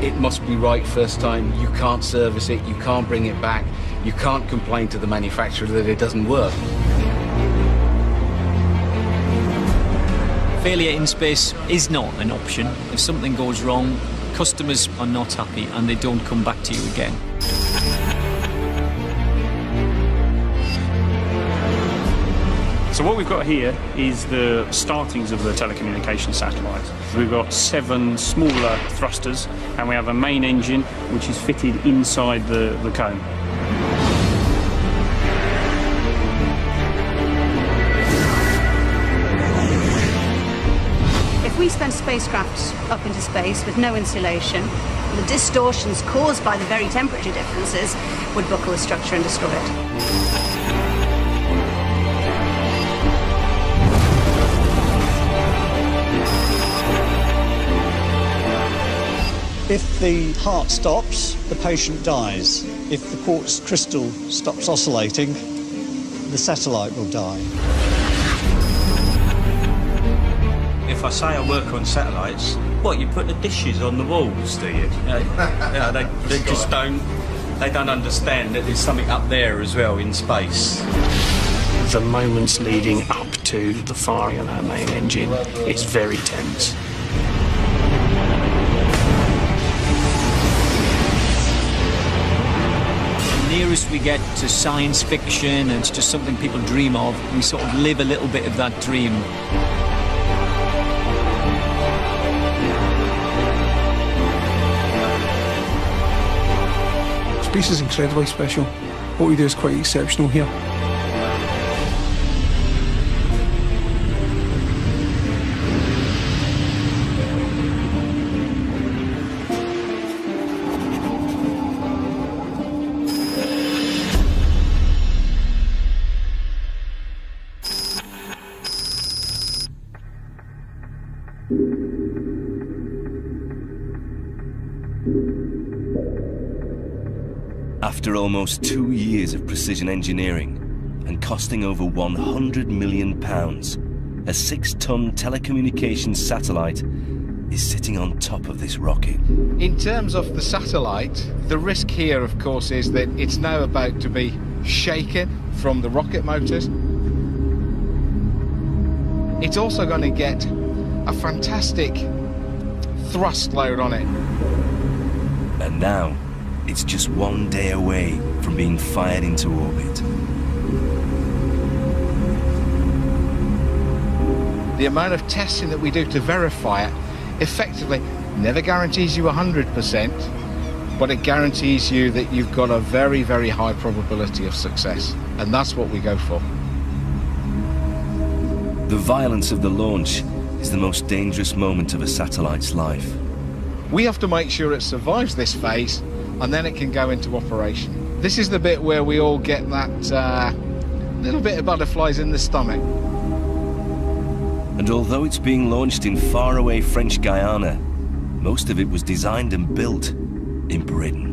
It must be right first time. You can't service it, you can't bring it back, you can't complain to the manufacturer that it doesn't work. Failure in space is not an option. If something goes wrong, customers are not happy and they don't come back to you again. So what we've got here is the startings of the telecommunications satellite. We've got 7 smaller thrusters and we have a main engine which is fitted inside the cone. If we send spacecraft up into space with no insulation, the distortions caused by the very temperature differences would buckle the structure and destroy it. If the heart stops, the patient dies. If the quartz crystal stops oscillating, the satellite will die. If I say I work on satellites, what, you put the dishes on the walls, do you? They just don't understand that there's something up there as well in space. The moments leading up to the firing of our main engine is very tense. The nearest we get to science fiction and it's just something people dream of, we sort of live a little bit of that dream. Space is incredibly special. What we do is quite exceptional here. After almost 2 years of precision engineering and costing over £100 million, a 6-ton telecommunications satellite is sitting on top of this rocket. In terms of the satellite, the risk here, of course, is that it's now about to be shaken from the rocket motors. It's also going to get a fantastic thrust load on it. And now, it's just 1 day away from being fired into orbit. The amount of testing that we do to verify it effectively never guarantees you 100%, but it guarantees you that you've got a very, very high probability of success. And that's what we go for. The violence of the launch is the most dangerous moment of a satellite's life. We have to make sure it survives this phase and then it can go into operation. This is the bit where we all get that little bit of butterflies in the stomach. And although it's being launched in faraway French Guiana, most of it was designed and built in Britain.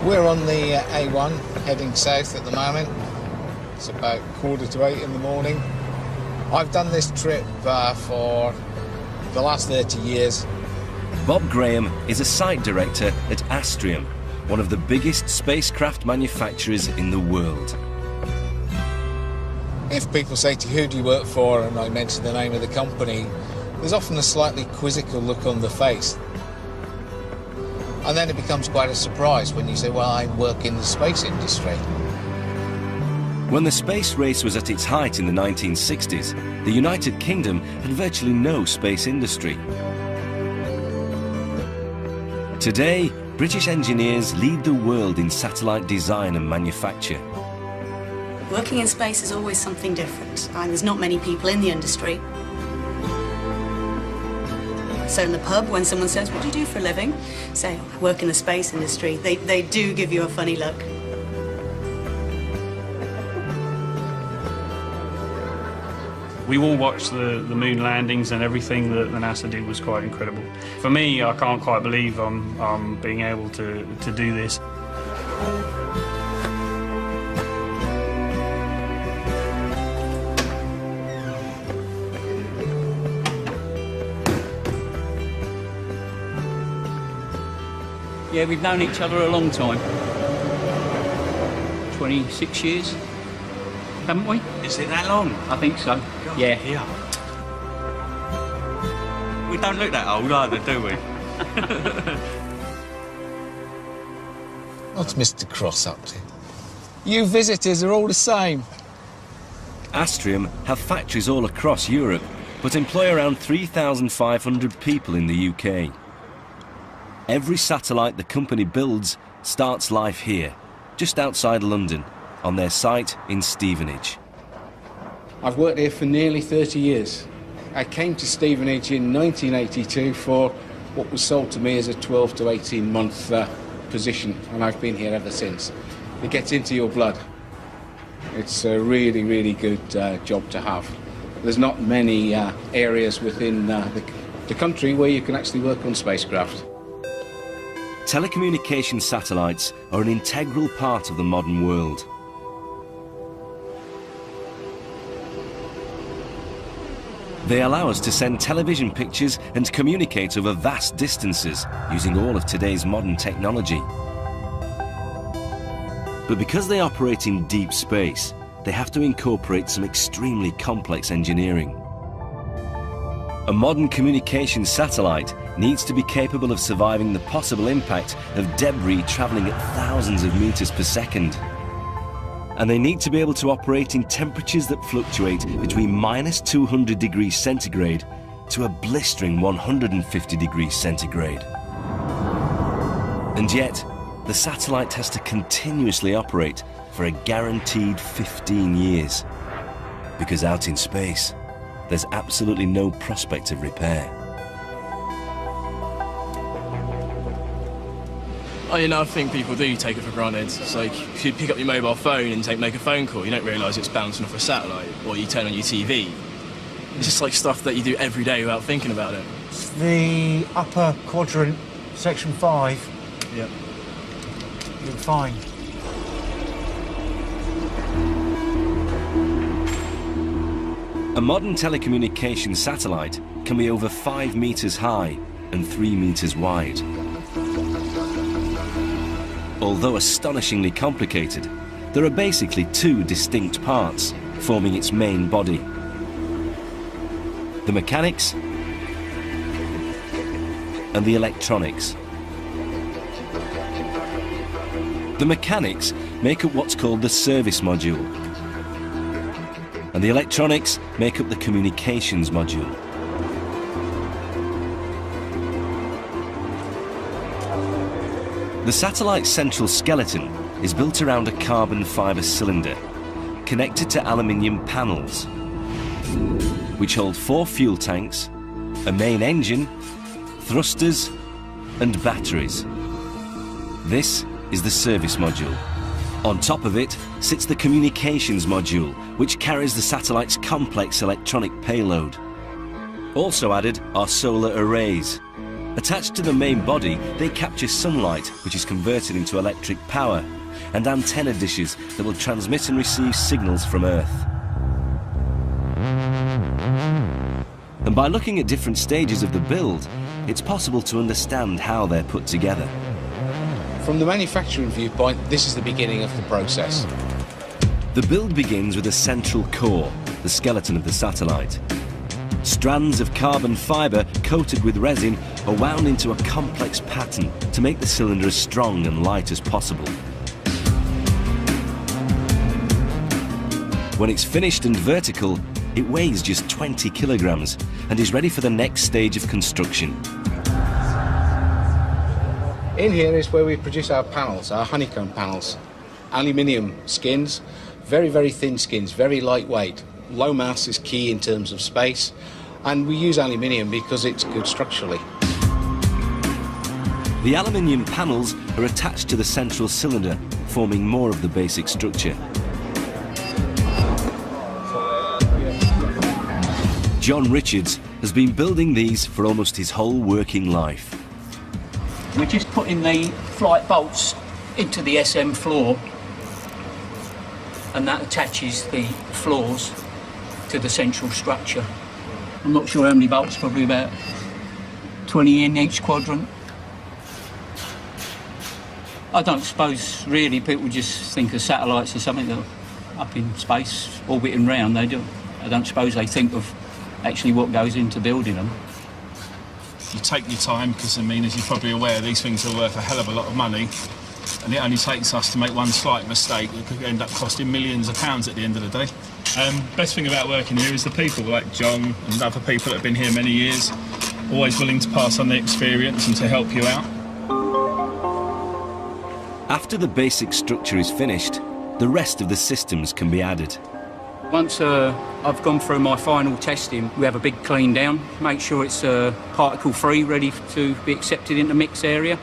We're on the A1 heading south at the moment. It's about 7:45 in the morning. I've done this trip for the last 30 years. Bob Graham is a site director at Astrium, one of the biggest spacecraft manufacturers in the world. If people say to you, who do you work for, and I mention the name of the company, there's often a slightly quizzical look on the face. And then it becomes quite a surprise when you say, well, I work in the space industry. When the space race was at its height in the 1960s, the United Kingdom had virtually no space industry. Today, British engineers lead the world in satellite design and manufacture. Working in space is always something different, and there's not many people in the industry. So in the pub, when someone says, what do you do for a living? Say, I work in the space industry. They do give you a funny look. We all watched the moon landings, and everything that the NASA did was quite incredible. For me, I can't quite believe I'm being able to do this. Yeah, we've known each other a long time. 26 years, haven't we? Is it that long? I think so. God, yeah. We don't look that old either, do we? What's Mr. Cross up to? You visitors are all the same. Astrium have factories all across Europe, but employ around 3,500 people in the UK. Every satellite the company builds starts life here, just outside London, on their site in Stevenage. I've worked here for nearly 30 years. I came to Stevenage in 1982 for what was sold to me as a 12 to 18 month position, and I've been here ever since. It gets into your blood. It's a really, really good job to have. There's not many areas within the country where you can actually work on spacecraft. Telecommunication satellites are an integral part of the modern world. They allow us to send television pictures and communicate over vast distances using all of today's modern technology. But because they operate in deep space, they have to incorporate some extremely complex engineering. A modern communications satellite needs to be capable of surviving the possible impact of debris travelling at thousands of meters per second. And they need to be able to operate in temperatures that fluctuate between minus 200 degrees centigrade to a blistering 150 degrees centigrade. And yet, the satellite has to continuously operate for a guaranteed 15 years. Because out in space, there's absolutely no prospect of repair. Oh, you know, I think people do take it for granted. It's like, if you pick up your mobile phone and make a phone call, you don't realise it's bouncing off a satellite, or you turn on your TV. It's just like stuff that you do every day without thinking about it. It's the upper quadrant, section 5. Yep. You're fine. A modern telecommunications satellite can be over 5 meters high and 3 meters wide. Although astonishingly complicated, there are basically 2 distinct parts forming its main body. The mechanics and the electronics. The mechanics make up what's called the service module, and the electronics make up the communications module. The satellite's central skeleton is built around a carbon fibre cylinder connected to aluminium panels, which hold 4 fuel tanks, a main engine, thrusters and batteries. This is the service module. On top of it sits the communications module, which carries the satellite's complex electronic payload. Also added are solar arrays. Attached to the main body, they capture sunlight, which is converted into electric power, and antenna dishes that will transmit and receive signals from Earth. And by looking at different stages of the build, it's possible to understand how they're put together. From the manufacturing viewpoint, this is the beginning of the process. The build begins with a central core, the skeleton of the satellite. Strands of carbon fibre coated with resin are wound into a complex pattern to make the cylinder as strong and light as possible. When it's finished and vertical, it weighs just 20 kilograms and is ready for the next stage of construction. In here is where we produce our panels, our honeycomb panels. Aluminium skins, very, very thin skins, very lightweight. Low mass is key in terms of space, and we use aluminium because it's good structurally. The aluminium panels are attached to the central cylinder, forming more of the basic structure. John Richards has been building these for almost his whole working life. We're just putting the flight bolts into the SM floor, and that attaches the floors to the central structure. I'm not sure how many bolts, probably about 20 in each quadrant. I don't suppose really people just think of satellites as something that are up in space, orbiting round. I don't suppose they think of actually what goes into building them. You take your time, because I mean, as you're probably aware, these things are worth a hell of a lot of money, and it only takes us to make one slight mistake that could end up costing millions of pounds at the end of the day. Best thing about working here is the people like John and other people that have been here many years, always willing to pass on their experience and to help you out. After the basic structure is finished, the rest of the systems can be added. Once I've gone through my final testing, we have a big clean down, make sure it's particle free, ready to be accepted in the mix area.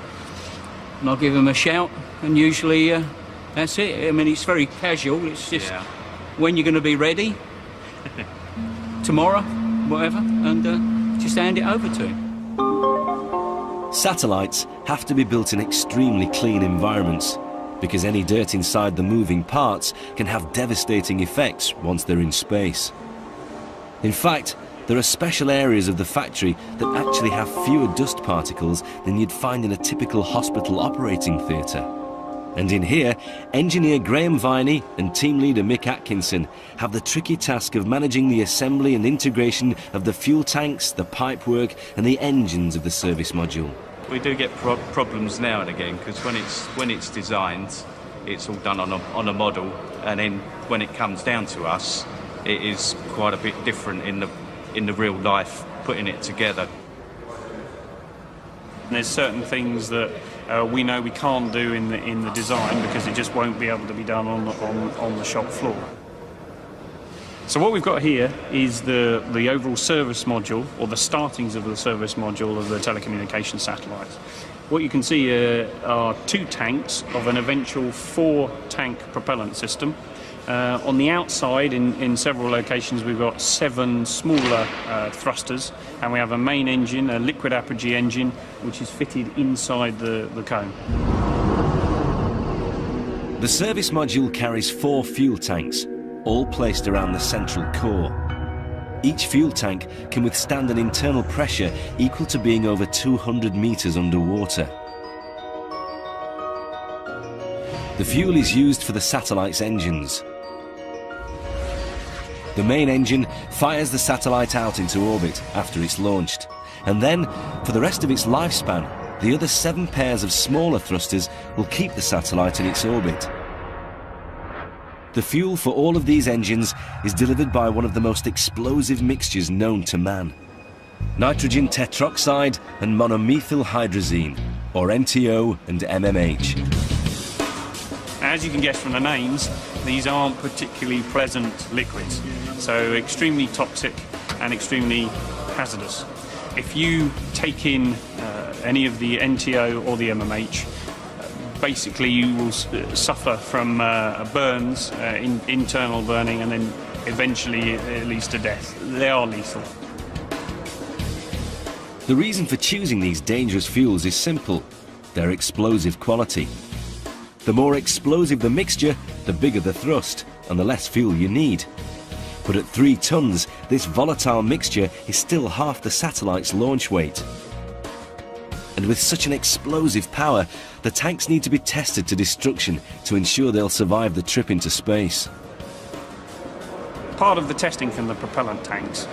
And I'll give them a shout, and usually that's it. I mean, it's very casual, it's just when you're going to be ready, tomorrow, whatever, and just hand it over to him. Satellites have to be built in extremely clean environments, because any dirt inside the moving parts can have devastating effects once they're in space. In fact, there are special areas of the factory that actually have fewer dust particles than you'd find in a typical hospital operating theatre. And in here, engineer Graham Viney and team leader Mick Atkinson have the tricky task of managing the assembly and integration of the fuel tanks, the pipework and the engines of the service module. We do get problems now and again, because when it's designed, it's all done on a model, and then when it comes down to us, it is quite a bit different in the real life, putting it together. And there's certain things that we know we can't do in the design, because it just won't be able to be done on the shop floor. So what we've got here is the overall service module, or the startings of the service module of the telecommunications satellite. What you can see are 2 tanks of an eventual 4-tank propellant system. On the outside, in several locations, we've got 7 smaller thrusters, and we have a main engine, a liquid apogee engine, which is fitted inside the cone. The service module carries 4 fuel tanks, all placed around the central core. Each fuel tank can withstand an internal pressure equal to being over 200 meters underwater. The fuel is used for the satellite's engines. The main engine fires the satellite out into orbit after it's launched, and then, for the rest of its lifespan, the other 7 pairs of smaller thrusters will keep the satellite in its orbit. The fuel for all of these engines is delivered by one of the most explosive mixtures known to man: nitrogen tetroxide and monomethyl hydrazine, or NTO and MMH. As you can guess from the names, these aren't particularly pleasant liquids, so extremely toxic and extremely hazardous. If you take in any of the NTO or the MMH, basically you will suffer from burns, internal burning, and then eventually it leads to death. They are lethal. The reason for choosing these dangerous fuels is simple: their explosive quality. The more explosive the mixture, the bigger the thrust, and the less fuel you need. But at 3 tons, this volatile mixture is still half the satellite's launch weight. And with such an explosive power, the tanks need to be tested to destruction to ensure they'll survive the trip into space. Part of the testing from the propellant tanks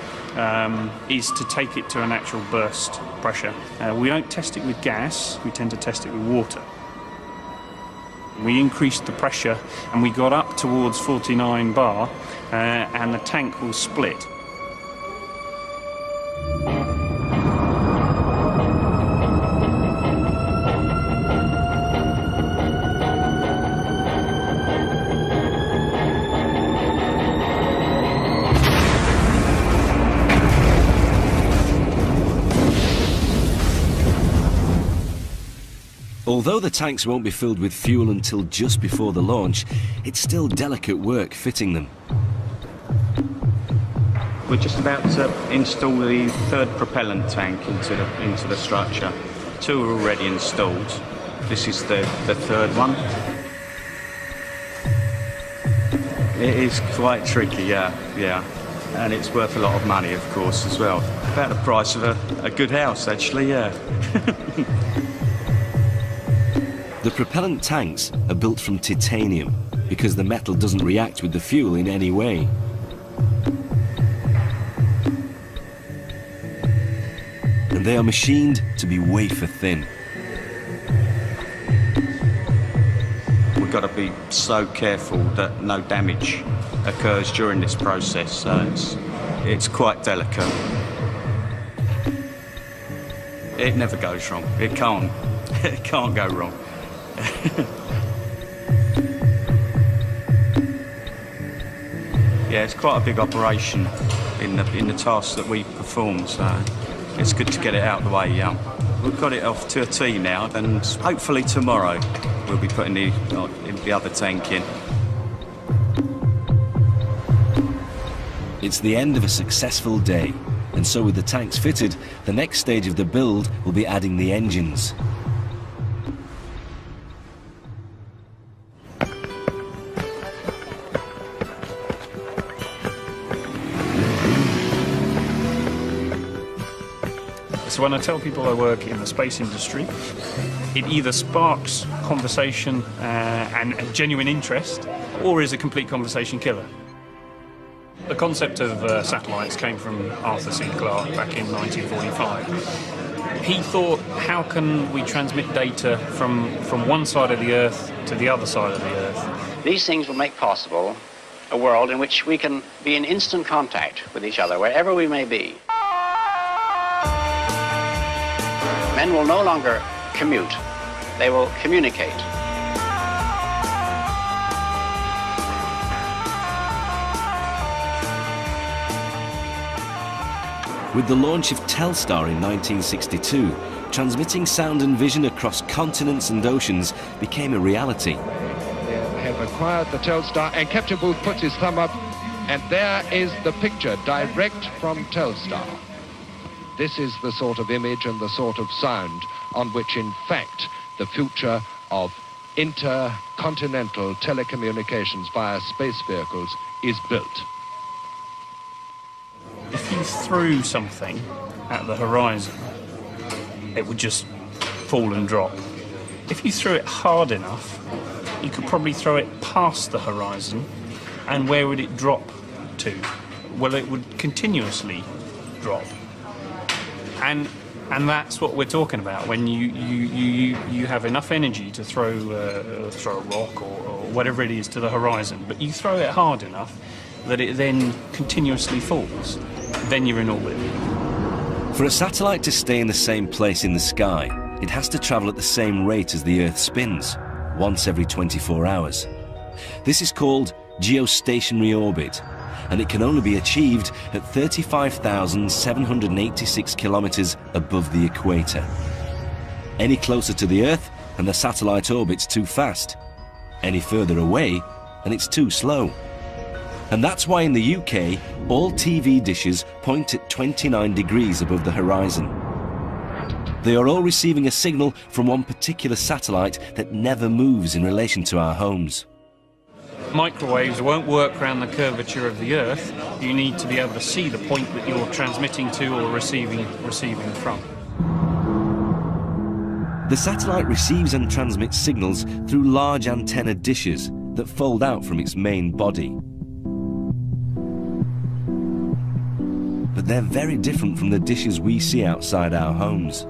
is to take it to an actual burst pressure. We don't test it with gas, we tend to test it with water. We increased the pressure and we got up towards 49 bar, and the tank will split. Although the tanks won't be filled with fuel until just before the launch, it's still delicate work fitting them. We're just about to install the third propellant tank into the structure. 2 are already installed. This is the third one. It is quite tricky, yeah. And it's worth a lot of money, of course, as well. About the price of a good house, actually, yeah. The propellant tanks are built from titanium because the metal doesn't react with the fuel in any way. And they are machined to be wafer thin. We've got to be so careful that no damage occurs during this process, so it's quite delicate. It never goes wrong. It can't go wrong. Yeah, it's quite a big operation in the tasks that we perform, so it's good to get it out of the way, yeah. We've got it off to a T now, and hopefully tomorrow we'll be putting the other tank in. It's the end of a successful day, and so with the tanks fitted, the next stage of the build will be adding the engines. So when I tell people I work in the space industry, it either sparks conversation and genuine interest, or is a complete conversation killer. The concept of satellites came from Arthur C. Clarke back in 1945. He thought, how can we transmit data from one side of the Earth to the other side of the Earth? These things will make possible a world in which we can be in instant contact with each other, wherever we may be. Men will no longer commute, they will communicate. With the launch of Telstar in 1962, transmitting sound and vision across continents and oceans became a reality. They have acquired the Telstar, and Captain Booth puts his thumb up, and there is the picture direct from Telstar. This is the sort of image and the sort of sound on which, in fact, the future of intercontinental telecommunications via space vehicles is built. If you threw something at the horizon, it would just fall and drop. If you threw it hard enough, you could probably throw it past the horizon, and where would it drop to? Well, it would continuously drop. And that's what we're talking about when you have enough energy to throw a rock or whatever it is to the horizon, but you throw it hard enough that it then continuously falls. Then you're in orbit. For a satellite to stay in the same place in the sky, it has to travel at the same rate as the Earth spins, once every 24 hours. This is called geostationary orbit, and it can only be achieved at 35,786 kilometers above the equator. Any closer to the Earth, and the satellite orbits too fast. Any further away, and it's too slow. And that's why in the UK, all TV dishes point at 29 degrees above the horizon. They are all receiving a signal from one particular satellite that never moves in relation to our homes. Microwaves won't work around the curvature of the Earth. You need to be able to see the point that you're transmitting to or receiving from. The satellite receives and transmits signals through large antenna dishes that fold out from its main body. But they're very different from the dishes we see outside our homes.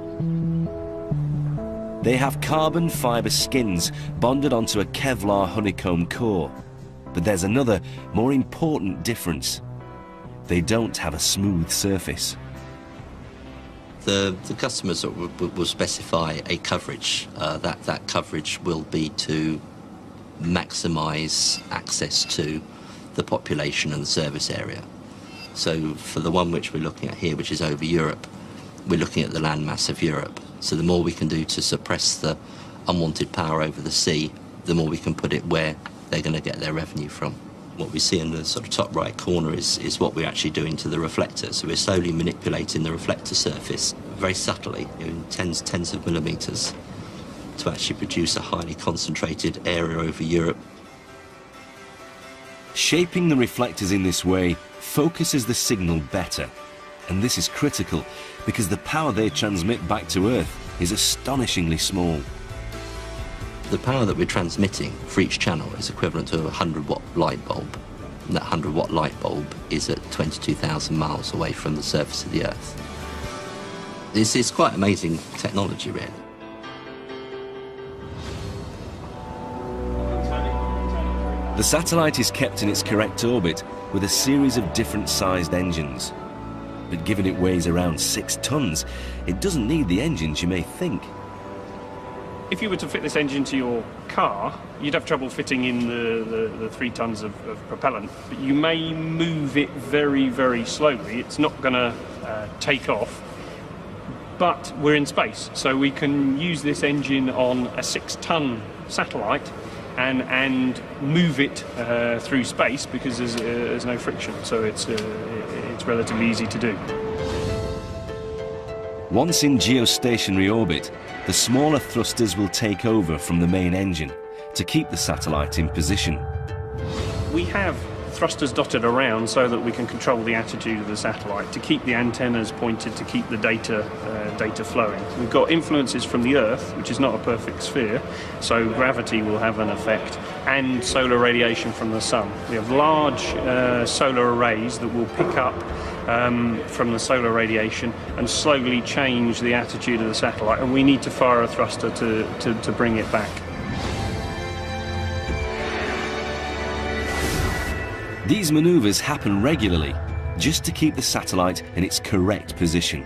They have carbon fibre skins bonded onto a Kevlar honeycomb core. But there's another, more important difference. They don't have a smooth surface. The customers will specify a coverage. That coverage will be to maximise access to the population and the service area. So for the one which we're looking at here, which is over Europe, we're looking at the landmass of Europe. So the more we can do to suppress the unwanted power over the sea, the more we can put it where they're going to get their revenue from. What we see in the sort of top right corner is what we're actually doing to the reflector. So we're slowly manipulating the reflector surface very subtly, in tens of millimetres, to actually produce a highly concentrated area over Europe. Shaping the reflectors in this way focuses the signal better. And this is critical because the power they transmit back to Earth is astonishingly small. The power that we're transmitting for each channel is equivalent to a 100-watt light bulb. And that 100-watt light bulb is at 22,000 miles away from the surface of the Earth. This is quite amazing technology, really. The satellite is kept in its correct orbit with a series of different sized engines. But given it weighs around 6 tons, it doesn't need the engines you may think. If you were to fit this engine to your car, you'd have trouble fitting in the 3 tons of propellant, but you may move it very, very slowly. It's not going to take off, but we're in space, so we can use this engine on a 6-ton satellite and move it through space because there's no friction, so it's relatively easy to do. Once in geostationary orbit, the smaller thrusters will take over from the main engine to keep the satellite in position. We have thrusters dotted around so that we can control the attitude of the satellite, to keep the antennas pointed, to keep the data flowing. We've got influences from the Earth, which is not a perfect sphere, so gravity will have an effect, and solar radiation from the sun. We have large solar arrays that will pick up from the solar radiation and slowly change the attitude of the satellite, and we need to fire a thruster to bring it back. These manoeuvres happen regularly, just to keep the satellite in its correct position.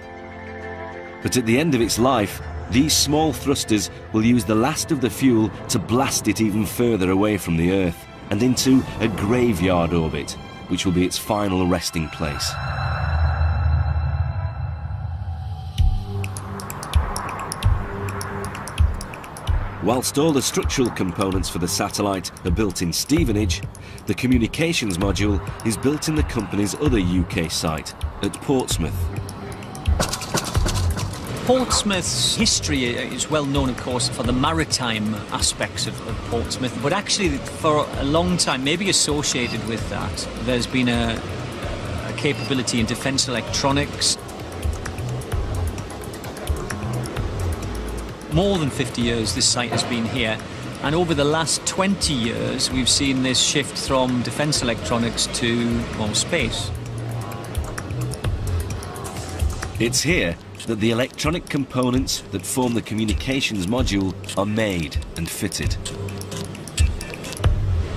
But at the end of its life, these small thrusters will use the last of the fuel to blast it even further away from the Earth and into a graveyard orbit, which will be its final resting place. Whilst all the structural components for the satellite are built in Stevenage, the communications module is built in the company's other UK site at Portsmouth. Portsmouth's history is well known, of course, for the maritime aspects of Portsmouth, but actually for a long time, maybe associated with that, there's been a capability in defence electronics. More than 50 years this site has been here, and over the last 20 years we've seen this shift from defence electronics to, well, space. It's here that the electronic components that form the communications module are made and fitted.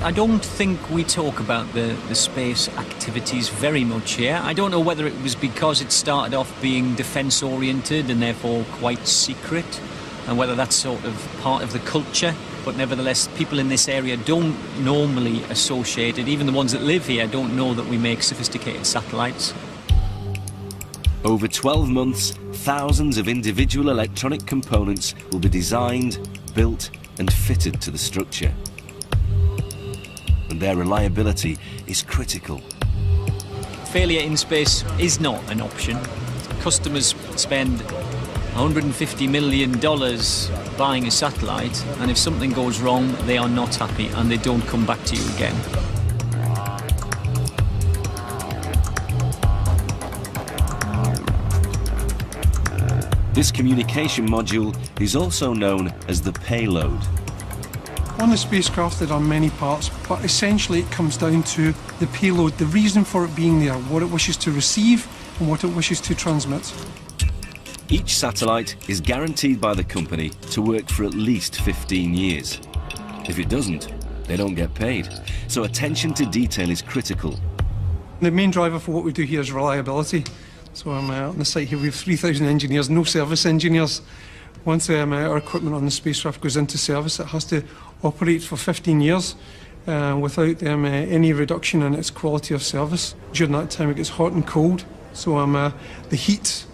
I don't think we talk about the space activities very much here. I don't know whether it was because it started off being defence oriented and therefore quite secret, and whether that's sort of part of the culture, but nevertheless people in this area don't normally associate it. Even the ones that live here don't know that we make sophisticated satellites. Over 12 months, thousands of individual electronic components will be designed, built and fitted to the structure. And their reliability is critical. Failure in space is not an option. Customers spend $150 million buying a satellite, and if something goes wrong, they are not happy and they don't come back to you again. This communication module is also known as the payload. On the spacecraft there are many parts, but essentially it comes down to the payload, the reason for it being there, what it wishes to receive and what it wishes to transmit. Each satellite is guaranteed by the company to work for at least 15 years. If it doesn't, they don't get paid. So attention to detail is critical. The main driver for what we do here is reliability. So on the site here we have 3,000 engineers, no service engineers. Once our equipment on the spacecraft goes into service, it has to operate for 15 years without any reduction in its quality of service. During that time it gets hot and cold, so the heat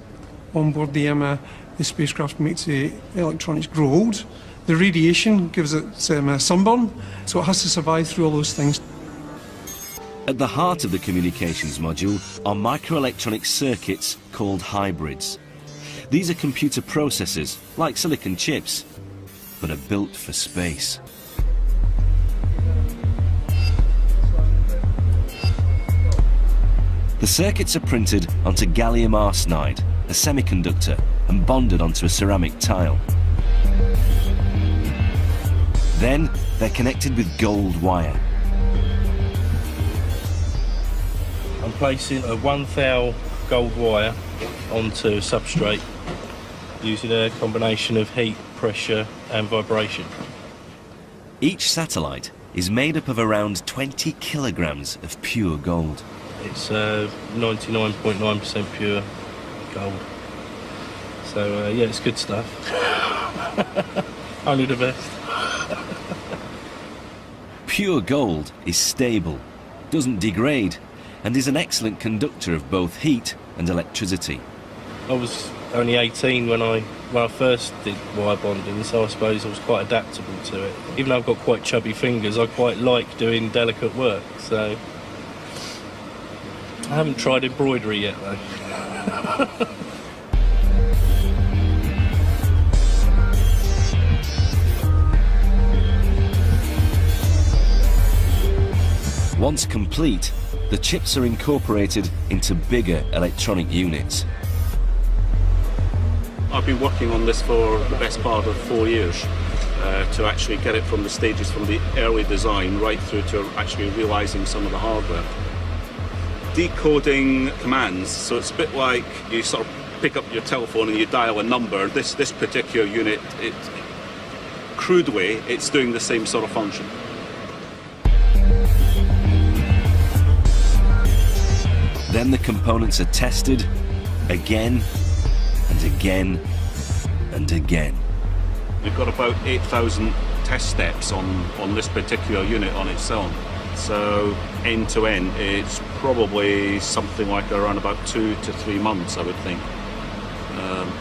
on board the spacecraft makes the electronics grow old. The radiation gives it sunburn, so it has to survive through all those things. At the heart of the communications module are microelectronic circuits called hybrids. These are computer processors, like silicon chips, but are built for space. The circuits are printed onto gallium arsenide, a semiconductor, and bonded onto a ceramic tile. Then they're connected with gold wire. I'm placing a 1 thou gold wire onto a substrate using a combination of heat, pressure and vibration. Each satellite is made up of around 20 kilograms of pure gold. It's 99.9% pure gold. So yeah, it's good stuff. Only the best. Pure gold is stable, doesn't degrade, and is an excellent conductor of both heat and electricity. I was only 18 when I first did wire bonding, so I suppose I was quite adaptable to it. Even though I've got quite chubby fingers, I quite like doing delicate work, so I haven't tried embroidery yet though. Once complete, the chips are incorporated into bigger electronic units. I've been working on this for the best part of 4 years to actually get it from the stages from the early design right through to actually realising some of the hardware. Decoding commands, so it's a bit like you sort of pick up your telephone and you dial a number. This particular unit, crudely, it's doing the same sort of function. Then the components are tested again and again and again. We've got about 8,000 test steps on this particular unit on its own. So end to end, it's probably something like around about 2 to 3 months, I would think.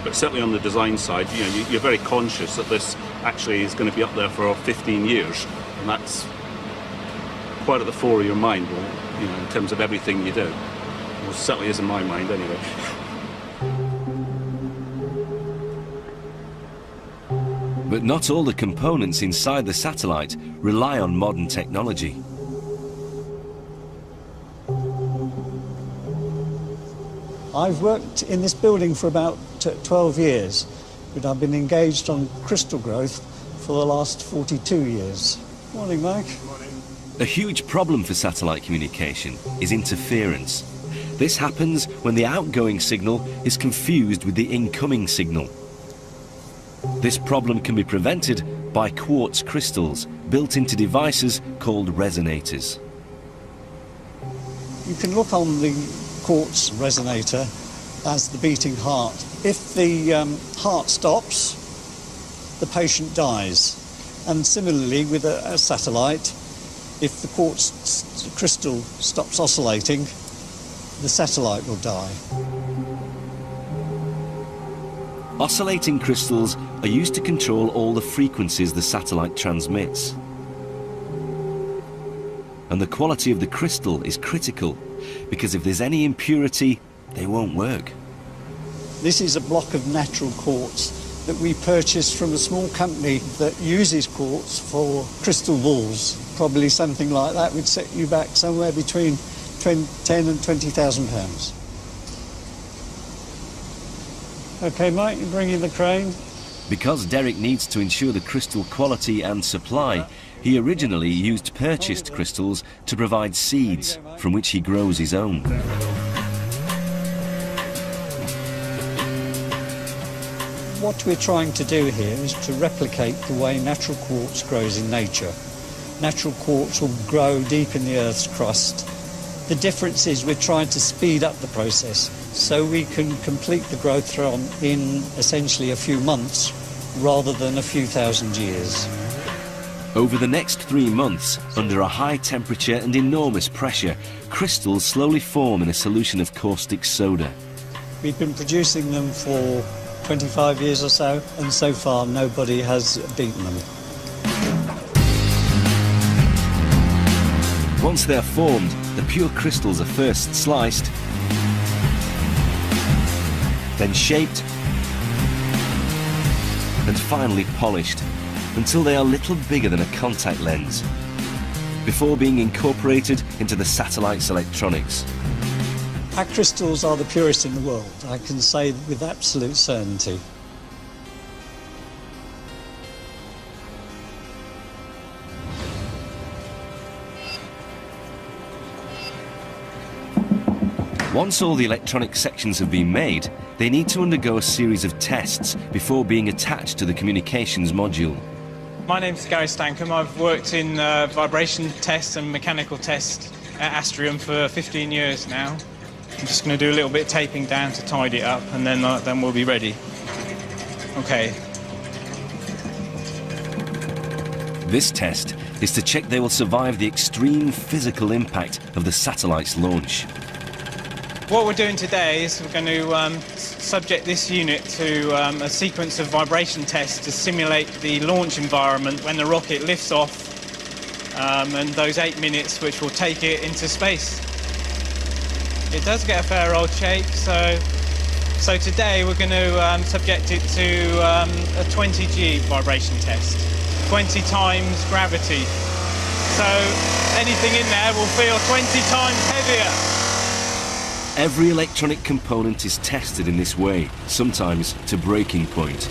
But certainly on the design side, you know, you're very conscious that this actually is going to be up there for 15 years, and that's quite at the fore of your mind, you know, in terms of everything you do. Well, it certainly is in my mind, anyway. But not all the components inside the satellite rely on modern technology. I've worked in this building for about 12 years, but I've been engaged on crystal growth for the last 42 years. Morning, Mike. Morning. A huge problem for satellite communication is interference. This happens when the outgoing signal is confused with the incoming signal. This problem can be prevented by quartz crystals built into devices called resonators. You can look on the quartz resonator as the beating heart. If the heart stops, the patient dies. And similarly with a satellite, if the quartz crystal stops oscillating, the satellite will die. Oscillating crystals are used to control all the frequencies the satellite transmits. And the quality of the crystal is critical, because if there's any impurity, they won't work. This is a block of natural quartz that we purchased from a small company that uses quartz for crystal balls. Probably something like that would set you back somewhere between 10 and 20,000 pounds. Okay, Mike, you bring in the crane. Because Derek needs to ensure the crystal quality and supply, he originally used purchased crystals to provide seeds from which he grows his own. What we're trying to do here is to replicate the way natural quartz grows in nature. Natural quartz will grow deep in the Earth's crust. The difference is we're trying to speed up the process so we can complete the growth run in essentially a few months rather than a few thousand years. Over the next 3 months, under a high temperature and enormous pressure, crystals slowly form in a solution of caustic soda. We've been producing them for 25 years or so, and so far nobody has beaten them. Once they're formed, the pure crystals are first sliced, then shaped, and finally polished until they are little bigger than a contact lens, before being incorporated into the satellite's electronics. Our crystals are the purest in the world, I can say with absolute certainty. Once all the electronic sections have been made, they need to undergo a series of tests before being attached to the communications module. My name's Gary Stankham. I've worked in vibration tests and mechanical tests at Astrium for 15 years now. I'm just going to do a little bit of taping down to tidy it up, and then we'll be ready. Okay. This test is to check they will survive the extreme physical impact of the satellite's launch. What we're doing today is we're going to subject this unit to a sequence of vibration tests to simulate the launch environment when the rocket lifts off, and those 8 minutes which will take it into space. It does get a fair old shake, so today we're going to subject it to a 20G vibration test, 20 times gravity. So anything in there will feel 20 times heavier. Every electronic component is tested in this way, sometimes to breaking point.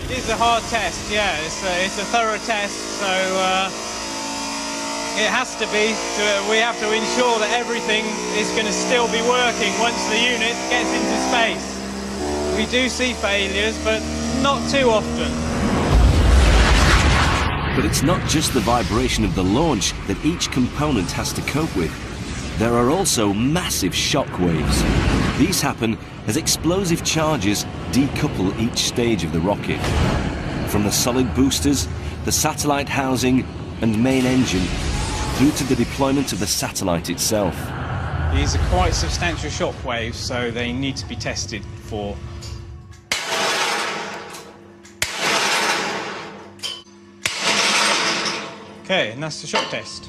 It is a hard test, yeah. It's a thorough test, so it has to be. We have to ensure that everything is going to still be working once the unit gets into space. We do see failures, but not too often. But it's not just the vibration of the launch that each component has to cope with. There are also massive shock waves. These happen as explosive charges decouple each stage of the rocket. From the solid boosters, the satellite housing and main engine, through to the deployment of the satellite itself. These are quite substantial shock waves, so they need to be tested for. Okay, and that's the shock test.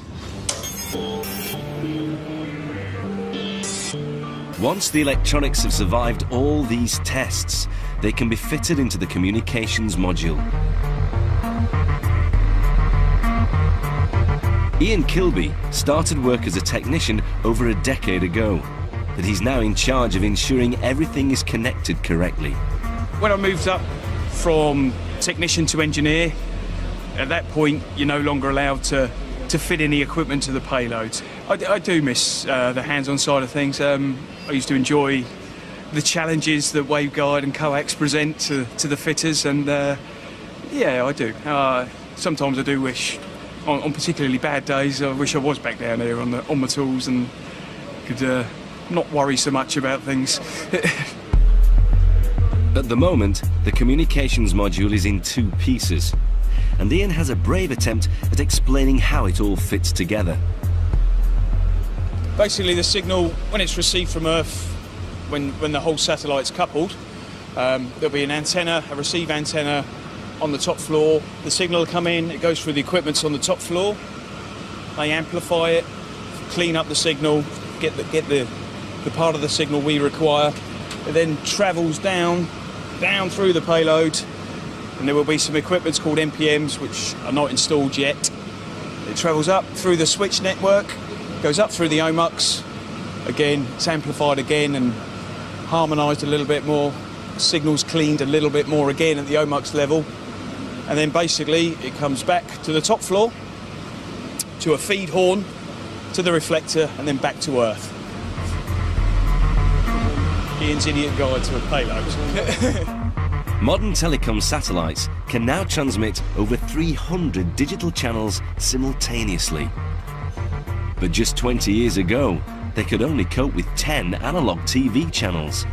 Once the electronics have survived all these tests, they can be fitted into the communications module. Ian Kilby started work as a technician over a decade ago, but he's now in charge of ensuring everything is connected correctly. When I moved up from technician to engineer, at that point you're no longer allowed to fit any equipment to the payloads. I do miss the hands-on side of things. I used to enjoy the challenges that waveguide and coax present to the fitters, and yeah, I do. Sometimes I do wish, on particularly bad days, I wish I was back down here on the tools and could not worry so much about things. At the moment, the communications module is in 2 pieces, and Ian has a brave attempt at explaining how it all fits together. Basically, the signal, when it's received from Earth, when the whole satellite's coupled, there'll be an antenna, a receive antenna on the top floor. The signal will come in, it goes through the equipment on the top floor. They amplify it, clean up the signal, get the part of the signal we require. It then travels down through the payload, and there will be some equipment called NPMs which are not installed yet. It travels up through the switch network, goes up through the OMUX. Again, it's amplified again and harmonised a little bit more. Signals cleaned a little bit more again at the OMUX level. And then basically it comes back to the top floor, to a feed horn, to the reflector, and then back to Earth. Ian's idiot guide to a payload. Modern telecom satellites can now transmit over 300 digital channels simultaneously. But just 20 years ago, they could only cope with 10 analog TV channels.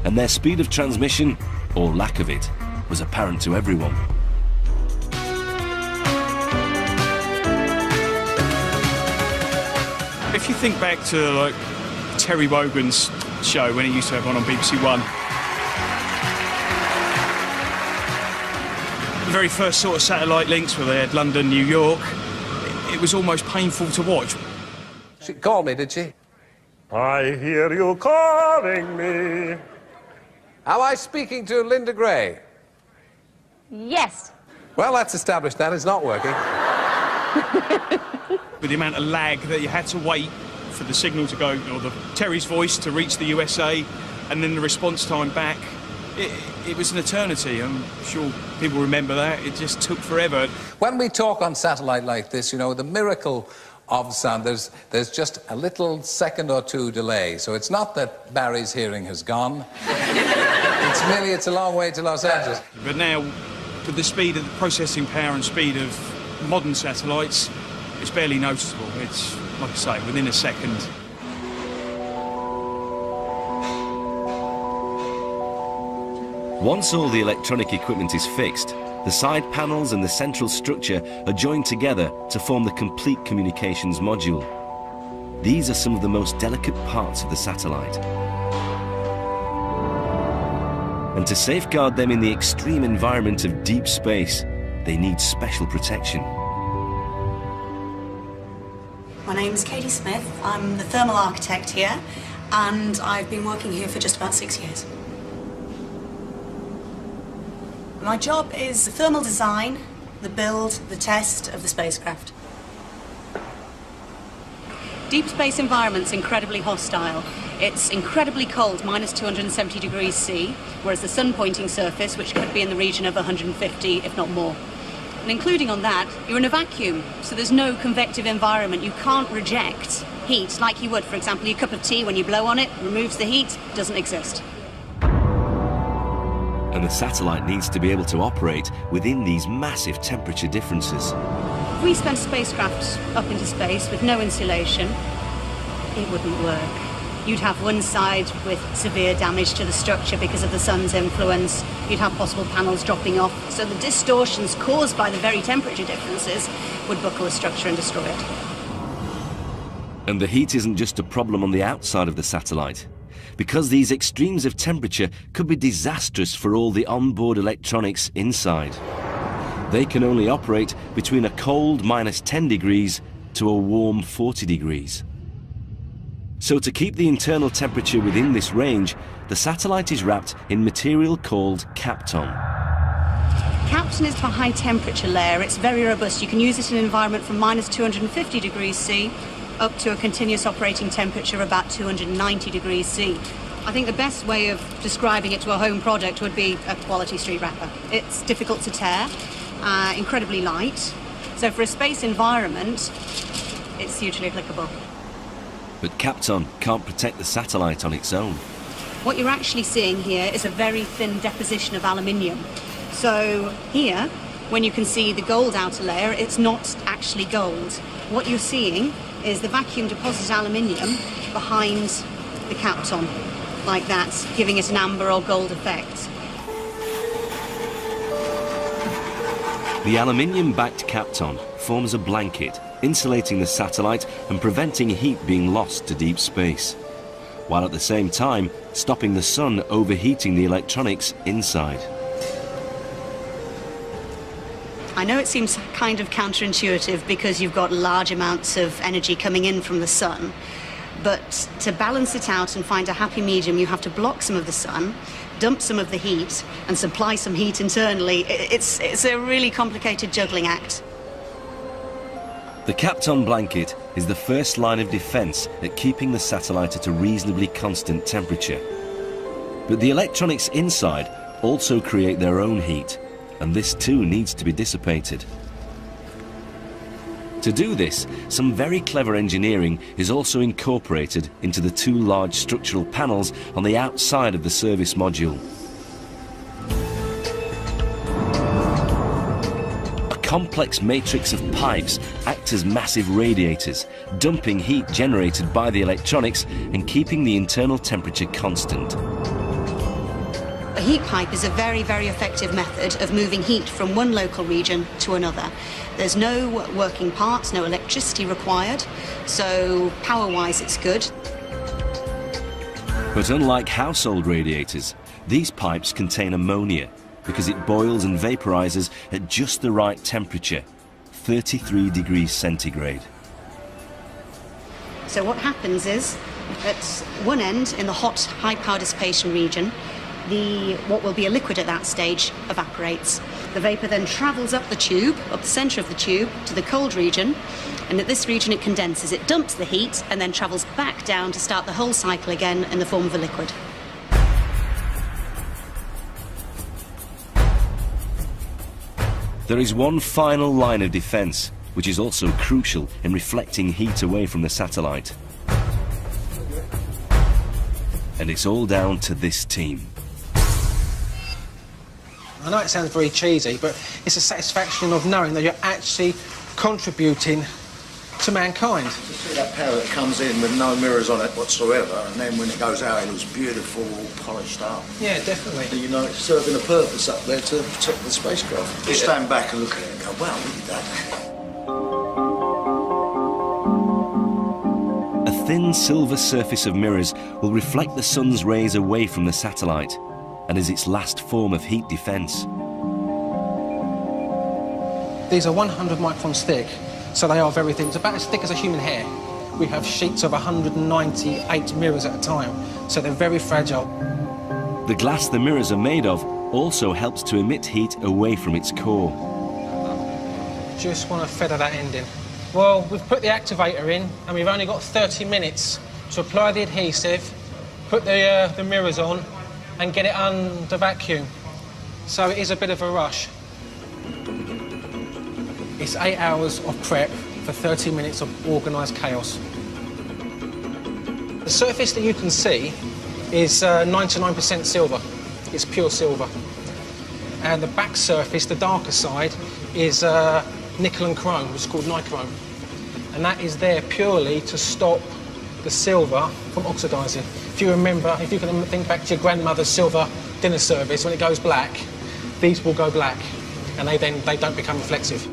And their speed of transmission, or lack of it, was apparent to everyone. If you think back to like Terry Wogan's show when he used to have one on BBC One, the very first sort of satellite links where they had London, New York, it was almost painful to watch. She called me, did she? I hear you calling me. Am I speaking to Linda Gray? Yes. Well, that's established that. It's not working. With the amount of lag that you had to wait for the signal to go, or the Terry's voice to reach the USA, and then the response time back, it was an eternity. I'm sure people remember that. It just took forever. When we talk on satellite like this, you know, the miracle of sound, there's just a little second or two delay. So it's not that Barry's hearing has gone. It's a long way to Los Angeles. But now, with the speed of the processing power and speed of modern satellites, it's barely noticeable. It's, like I say, within a second. Once all the electronic equipment is fixed, the side panels and the central structure are joined together to form the complete communications module. These are some of the most delicate parts of the satellite. And to safeguard them in the extreme environment of deep space, they need special protection. My name's Katie Smith. I'm the thermal architect here, and I've been working here for just about 6 years. My job is the thermal design, the build, the test of the spacecraft. Deep space environment's incredibly hostile. It's incredibly cold, minus 270 degrees C, whereas the sun-pointing surface, which could be in the region of 150, if not more. And including on that, you're in a vacuum, so there's no convective environment. You can't reject heat like you would, for example, your cup of tea, when you blow on it, removes the heat, doesn't exist. And the satellite needs to be able to operate within these massive temperature differences. If we sent a spacecraft up into space with no insulation, it wouldn't work. You'd have one side with severe damage to the structure because of the sun's influence. You'd have possible panels dropping off. So the distortions caused by the very temperature differences would buckle the structure and destroy it. And the heat isn't just a problem on the outside of the satellite, because these extremes of temperature could be disastrous for all the onboard electronics inside. They can only operate between a cold minus 10 degrees to a warm 40 degrees. So to keep the internal temperature within this range, the satellite is wrapped in material called Kapton. Kapton is for high temperature layer. It's very robust. You can use it in an environment from minus 250 degrees C up to a continuous operating temperature of about 290 degrees C. I think the best way of describing it to a home product would be a quality street wrapper. It's difficult to tear, incredibly light. So for a space environment, it's hugely applicable. But Kapton can't protect the satellite on its own. What you're actually seeing here is a very thin deposition of aluminium. So here, when you can see the gold outer layer, it's not actually gold. What you're seeing is the vacuum deposited aluminium behind the Kapton, like that, giving it an amber or gold effect. The aluminium-backed Kapton forms a blanket, insulating the satellite and preventing heat being lost to deep space, while at the same time stopping the sun overheating the electronics inside. I know it seems kind of counterintuitive because you've got large amounts of energy coming in from the sun, but to balance it out and find a happy medium, you have to block some of the sun, dump some of the heat, and supply some heat internally. It's a really complicated juggling act. The Kapton blanket is the first line of defense at keeping the satellite at a reasonably constant temperature. But the electronics inside also create their own heat, and this too needs to be dissipated. To do this, some very clever engineering is also incorporated into the two large structural panels on the outside of the service module. A complex matrix of pipes act as massive radiators, dumping heat generated by the electronics and keeping the internal temperature constant. A heat pipe is a very, very effective method of moving heat from one local region to another. There's no working parts, no electricity required, so power-wise it's good. But unlike household radiators, these pipes contain ammonia because it boils and vaporizes at just the right temperature, 33 degrees centigrade. So what happens is, at one end, in the hot, high power dissipation region, what will be a liquid at that stage evaporates. The vapour then travels up the tube, up the centre of the tube, to the cold region, and at this region it condenses, it dumps the heat, and then travels back down to start the whole cycle again in the form of a liquid. There is one final line of defence, which is also crucial in reflecting heat away from the satellite. And it's all down to this team. I know it sounds very cheesy, but it's a satisfaction of knowing that you're actually contributing to mankind. You see that power that comes in with no mirrors on it whatsoever, and then when it goes out, it looks beautiful, all polished up. Yeah, definitely. You know, it's serving a purpose up there to protect the spacecraft. You stand back and look at it and go, wow, look at that. A thin silver surface of mirrors will reflect the sun's rays away from the satellite, and is its last form of heat defence. These are 100 microns thick, so they are very thin. It's about as thick as a human hair. We have sheets of 198 mirrors at a time, so they're very fragile. The glass the mirrors are made of also helps to emit heat away from its core. Just want to feather that end in. Well, we've put the activator in, and we've only got 30 minutes to apply the adhesive, put the mirrors on, and get it under vacuum. So it is a bit of a rush. It's 8 hours of prep for 30 minutes of organised chaos. The surface that you can see is 99% silver. It's pure silver. And the back surface, the darker side, is nickel and chrome, which is called nichrome. And that is there purely to stop the silver from oxidising. If you remember, if you can think back to your grandmother's silver dinner service, when it goes black, these will go black, and they don't become reflective.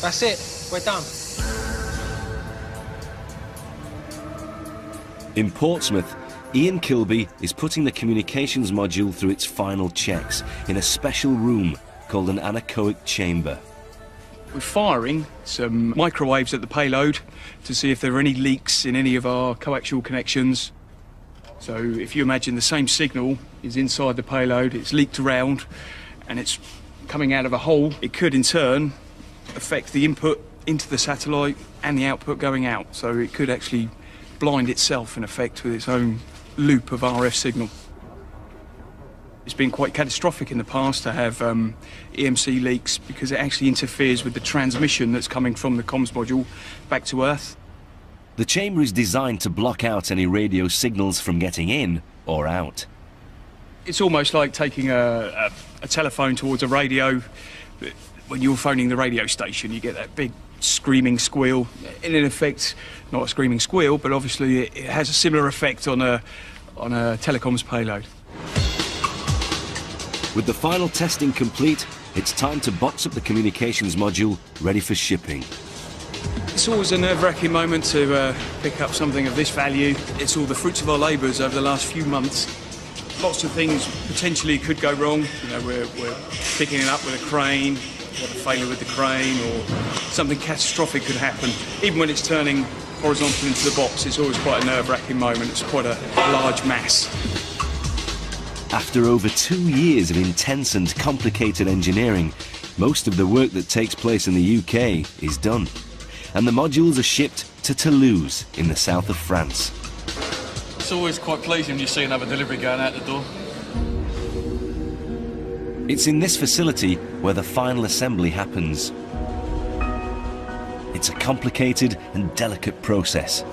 That's it, we're done. In Portsmouth, Ian Kilby is putting the communications module through its final checks in a special room called an anechoic chamber. We're firing some microwaves at the payload to see if there are any leaks in any of our coaxial connections. So if you imagine the same signal is inside the payload, it's leaked around and it's coming out of a hole, it could in turn affect the input into the satellite and the output going out. So it could actually blind itself in effect with its own loop of RF signal. It's been quite catastrophic in the past to have EMC leaks because it actually interferes with the transmission that's coming from the comms module back to Earth. The chamber is designed to block out any radio signals from getting in or out. It's almost like taking a telephone towards a radio. When you're phoning the radio station, you get that big screaming squeal. In effect, not a screaming squeal, but obviously it has a similar effect on a telecoms payload. With the final testing complete, it's time to box up the communications module ready for shipping. It's always a nerve-wracking moment to pick up something of this value. It's all the fruits of our labours over the last few months. Lots of things potentially could go wrong. You know, we're picking it up with a crane, or a failure with the crane, or something catastrophic could happen. Even when it's turning horizontal into the box, it's always quite a nerve-wracking moment. It's quite a large mass. After over 2 years of intense and complicated engineering, most of the work that takes place in the UK is done, and the modules are shipped to Toulouse in the south of France. It's always quite pleasing when you see another delivery going out the door. It's in this facility where the final assembly happens. It's a complicated and delicate process.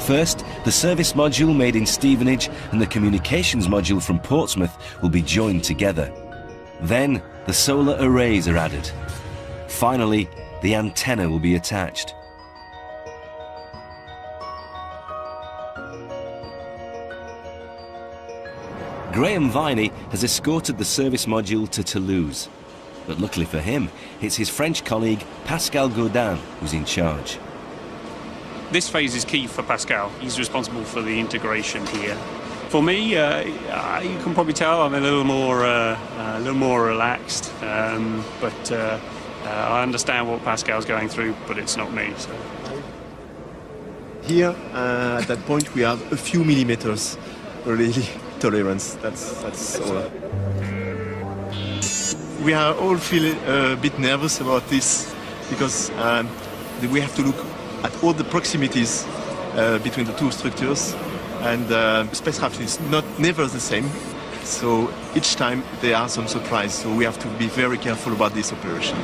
First, the service module made in Stevenage and the communications module from Portsmouth will be joined together. Then, the solar arrays are added. Finally, the antenna will be attached. Graham Viney has escorted the service module to Toulouse. But luckily for him, it's his French colleague Pascal Gaudin who's in charge. This phase is key for Pascal. He's responsible for the integration here. For me, you can probably tell I'm a little more relaxed. But I understand what Pascal's going through, but it's not me. So. Here, at that point, we have a few millimeters really tolerance. That's all. We are all feeling a bit nervous about this because we have to look at all the proximities between the two structures, and the spacecraft is never the same. So each time there are some surprises. So we have to be very careful about this operation.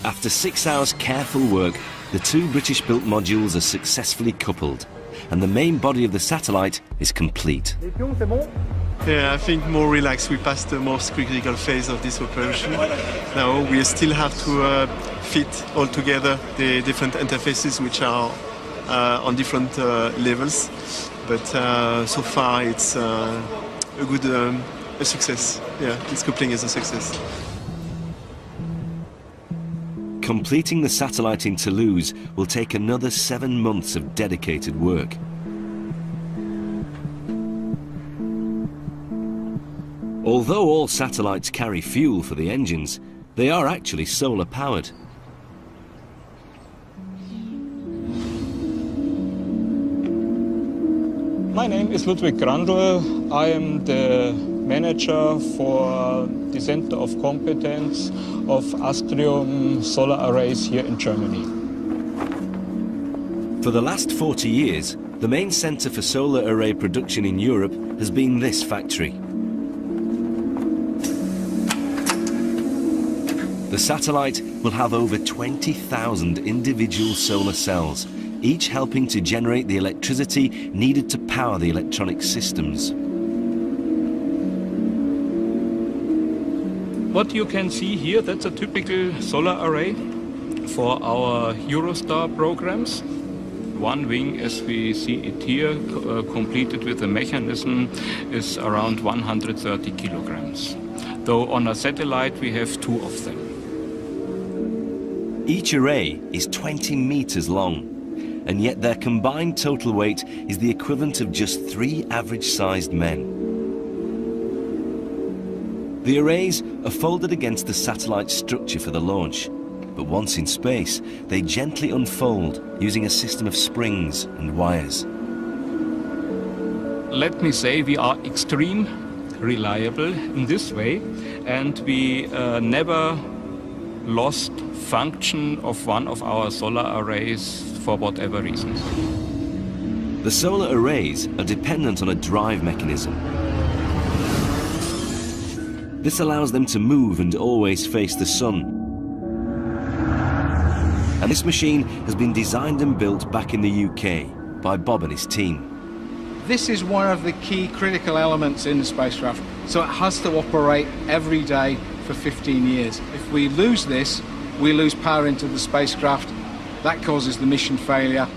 After 6 hours careful work, the two British-built modules are successfully coupled, and the main body of the satellite is complete. Yeah, I think more relaxed. We passed the most critical phase of this operation. Now we still have to fit all together the different interfaces which are on different levels. But so far it's a success. Yeah, this coupling is a success. Completing the satellite in Toulouse will take another 7 months of dedicated work. Although all satellites carry fuel for the engines, they are actually solar powered. My name is Ludwig Grandl. I am the manager for the Center of Competence of Astrium Solar Arrays here in Germany. For the last 40 years, the main centre for solar array production in Europe has been this factory. The satellite will have over 20,000 individual solar cells, each helping to generate the electricity needed to power the electronic systems. What you can see here, that's a typical solar array for our Eurostar programs. One wing, as we see it here, completed with a mechanism, is around 130 kilograms. Though on a satellite we have 2 of them. Each array is 20 meters long, and yet their combined total weight is the equivalent of just 3 average-sized men. The arrays are folded against the satellite structure for the launch, but once in space, they gently unfold using a system of springs and wires. Let me say we are extremely reliable in this way, and we never lost function of one of our solar arrays for whatever reasons. The solar arrays are dependent on a drive mechanism. This allows them to move and always face the sun. And this machine has been designed and built back in the UK by Bob and his team. This is one of the key critical elements in the spacecraft, so it has to operate every day for 15 years. If we lose this, we lose power into the spacecraft. That causes the mission failure.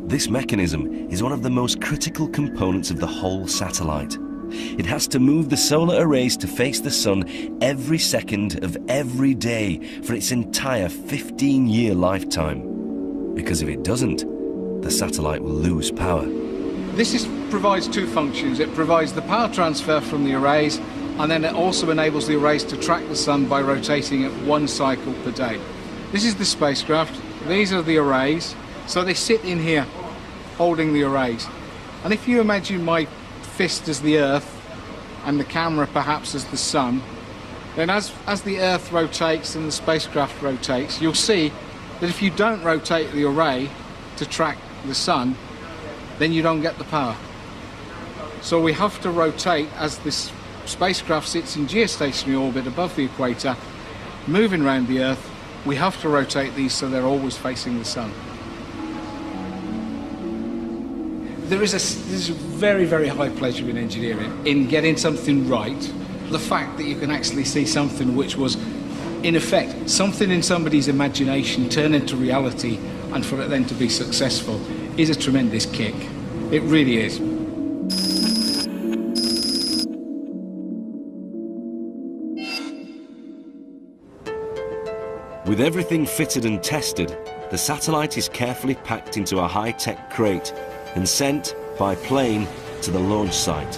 This mechanism is one of the most critical components of the whole satellite. It has to move the solar arrays to face the sun every second of every day for its entire 15-year lifetime. Because if it doesn't, the satellite will lose power. This provides 2 functions. It provides the power transfer from the arrays, and then it also enables the arrays to track the sun by rotating it 1 cycle per day. This is the spacecraft. These are the arrays. So they sit in here holding the arrays. And if you imagine my fist as the Earth and the camera perhaps as the sun, then as the Earth rotates and the spacecraft rotates, you'll see that if you don't rotate the array to track the sun, then you don't get the power. So we have to rotate as this spacecraft sits in geostationary orbit above the equator, moving around the Earth. We have to rotate these so they're always facing the sun. There's a very, very high pleasure in engineering, in getting something right. The fact that you can actually see something which was, in effect, something in somebody's imagination turn into reality, and for it then to be successful, is a tremendous kick. It really is. With everything fitted and tested, the satellite is carefully packed into a high-tech crate and sent by plane to the launch site,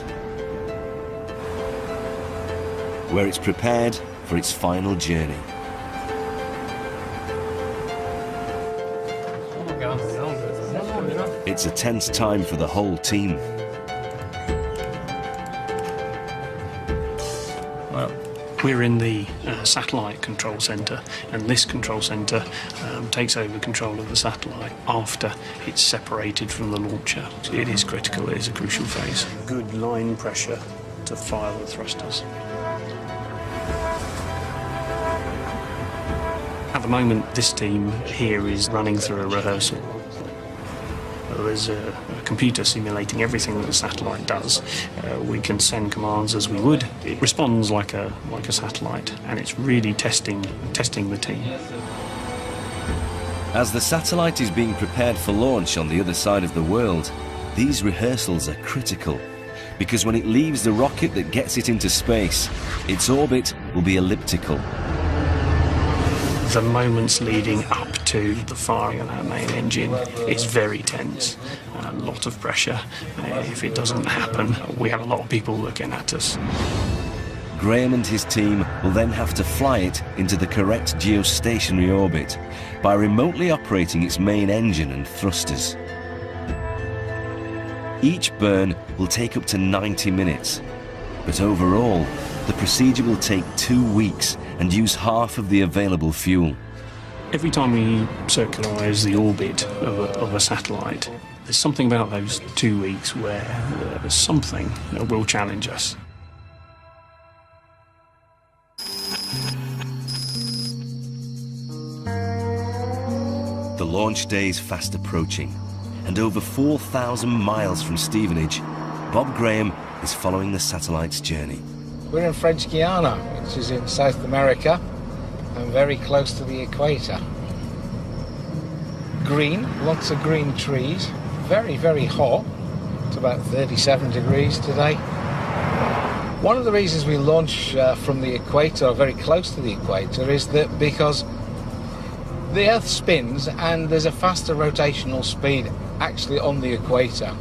where it's prepared for its final journey. It's a tense time for the whole team. Well, we're in the satellite control centre, and this control centre takes over control of the satellite after it's separated from the launcher. It is critical, it is a crucial phase. Good line pressure to fire the thrusters. At the moment, this team here is running through a rehearsal. There's a computer simulating everything that the satellite does. We can send commands as we would. It responds like a satellite, and it's really testing the team. As the satellite is being prepared for launch on the other side of the world, these rehearsals are critical, because when it leaves the rocket that gets it into space, its orbit will be elliptical. The moments leading up to the firing of that main engine is very tense. A lot of pressure. If it doesn't happen, we have a lot of people looking at us. Graham and his team will then have to fly it into the correct geostationary orbit by remotely operating its main engine and thrusters. Each burn will take up to 90 minutes, but overall, the procedure will take 2 weeks and use half of the available fuel. Every time we circularise the orbit of a satellite, there's something about those 2 weeks where there's something that will challenge us. The launch day is fast approaching, and over 4,000 miles from Stevenage, Bob Graham is following the satellite's journey. We're in French Guiana, which is in South America and very close to the equator. Green, lots of green trees, very, very hot. It's about 37 degrees today. One of the reasons we launch from the equator, or very close to the equator, is that because the Earth spins and there's a faster rotational speed actually on the equator.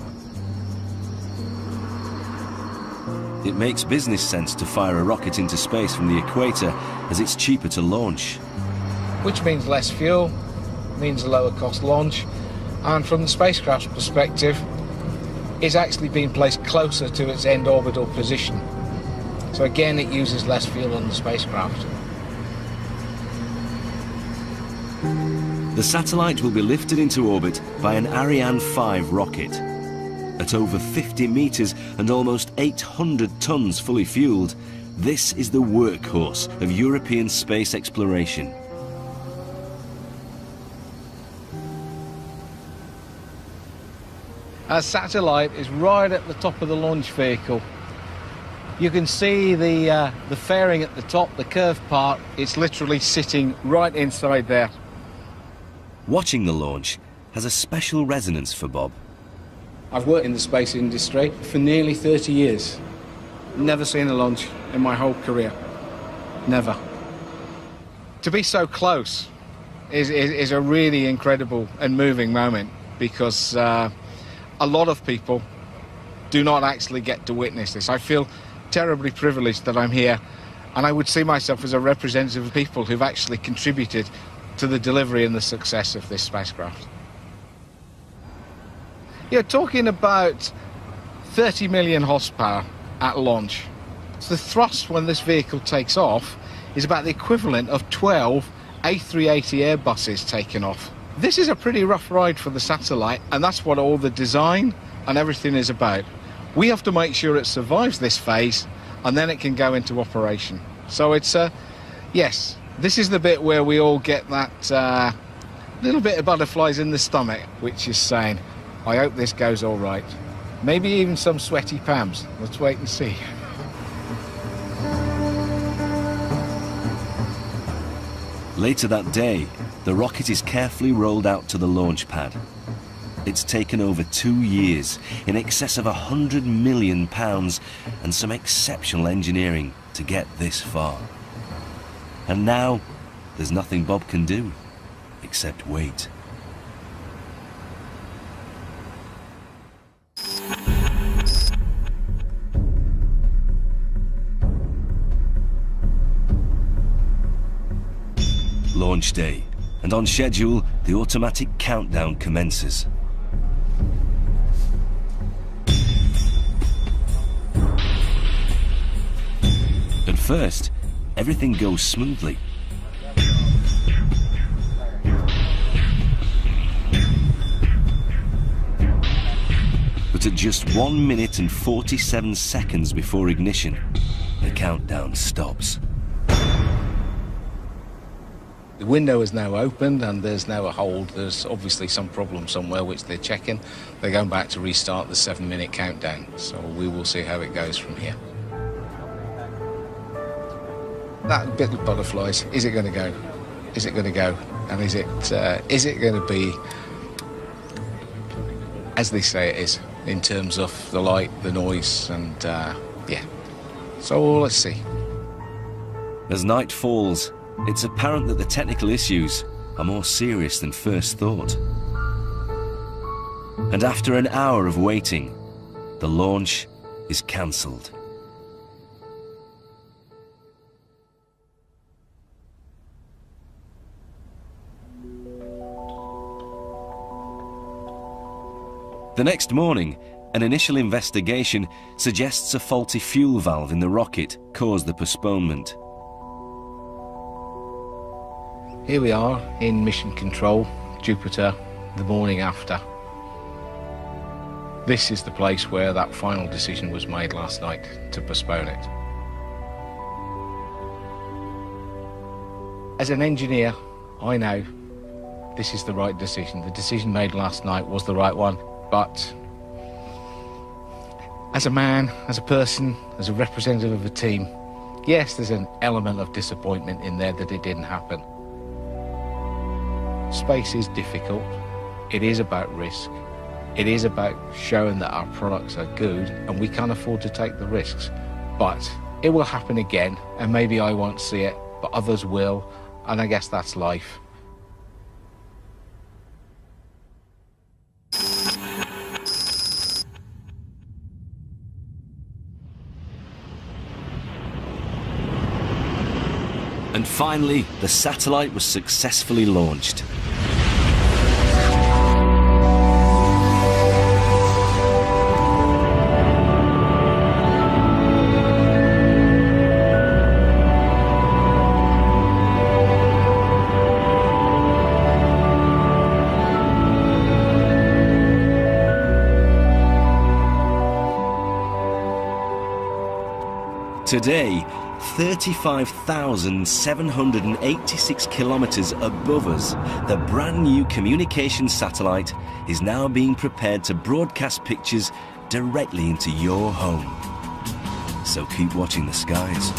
It makes business sense to fire a rocket into space from the equator, as it's cheaper to launch. Which means less fuel, means a lower cost launch, and from the spacecraft's perspective, it's actually being placed closer to its end orbital position. So again, it uses less fuel on the spacecraft. The satellite will be lifted into orbit by an Ariane 5 rocket. At over 50 meters and almost 800 tons fully fueled, this is the workhorse of European space exploration. Our satellite is right at the top of the launch vehicle. You can see the fairing at the top, the curved part. It's literally sitting right inside there. Watching the launch has a special resonance for Bob. I've worked in the space industry for nearly 30 years. Never seen a launch in my whole career. Never. To be so close is a really incredible and moving moment, because a lot of people do not actually get to witness this. I feel terribly privileged that I'm here, and I would see myself as a representative of people who've actually contributed to the delivery and the success of this spacecraft. You're talking about 30 million horsepower at launch. So the thrust when this vehicle takes off is about the equivalent of 12 A380 Airbuses taking off. This is a pretty rough ride for the satellite, and that's what all the design and everything is about. We have to make sure it survives this phase, and then it can go into operation. So it's yes, this is the bit where we all get that little bit of butterflies in the stomach, which is saying, I hope this goes all right. Maybe even some sweaty palms. Let's wait and see. Later that day, the rocket is carefully rolled out to the launch pad. It's taken over 2 years, in excess of £100 million, and some exceptional engineering to get this far. And now, there's nothing Bob can do, except wait. launch day, and on schedule, the automatic countdown commences. At first, everything goes smoothly. But at just 1 minute and 47 seconds before ignition, the countdown stops. The window is now opened and there's now a hold. There's obviously some problem somewhere which they're checking. They're going back to restart the 7-minute countdown. So we will see how it goes from here. That bit of butterflies, is it going to go? Is it going to go? And is it going to be as they say it is, in terms of the light, the noise, and yeah. So let's see. As night falls, it's apparent that the technical issues are more serious than first thought. And after an hour of waiting, the launch is cancelled. The next morning, an initial investigation suggests a faulty fuel valve in the rocket caused the postponement. Here we are in Mission Control, Jupiter, the morning after. This is the place where that final decision was made last night to postpone it. As an engineer, I know this is the right decision. The decision made last night was the right one. But as a man, as a person, as a representative of a team, yes, there's an element of disappointment in there that it didn't happen. Space is difficult. It is about risk. It is about showing that our products are good and we can't afford to take the risks. But it will happen again, and maybe I won't see it, but others will, and I guess that's life. And finally, the satellite was successfully launched. Today, 35,786 kilometers above us, the brand new communication satellite is now being prepared to broadcast pictures directly into your home. So keep watching the skies.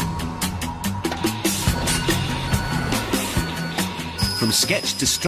From sketch to